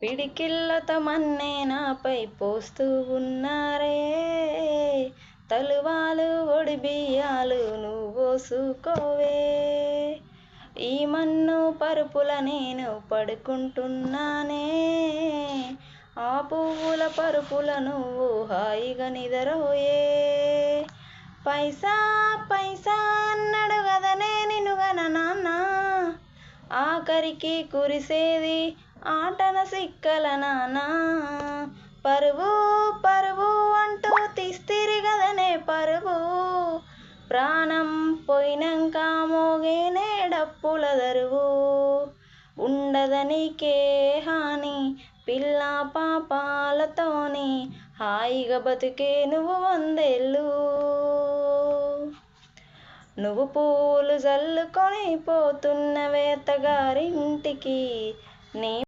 పిడికిళ్ళతో మన్నే నాపై పోస్తూ ఉన్నారే, తలువాలు ఒడిబియ్యాలు నువ్వోసుకోవే. ఈ మన్ను పరుపుల నేను పడుకుంటున్నానే, ఆ పువ్వుల పరుపుల నువ్వు హాయిగా నిదరోయే. పైసా పైసా అన్నాడు గదనే నిన్నుగన నాన్న, ఆఖరికి కురిసేది ఆటన సిక్కల నాన్న. పరువు పరువు అంటూ తీస్తిరి గదనే పరువు, ప్రాణం పోయినంక మోగేనే డప్పుల దరువు. ఉండదనికే హాని పిల్ల పాపాలతోని, హాయిగా బతుకే నువ్వు 100 ఏళ్ళు. నువ్వు పూలు జల్లుకొని పోతున్నవే అత్తగారింటికి, నీ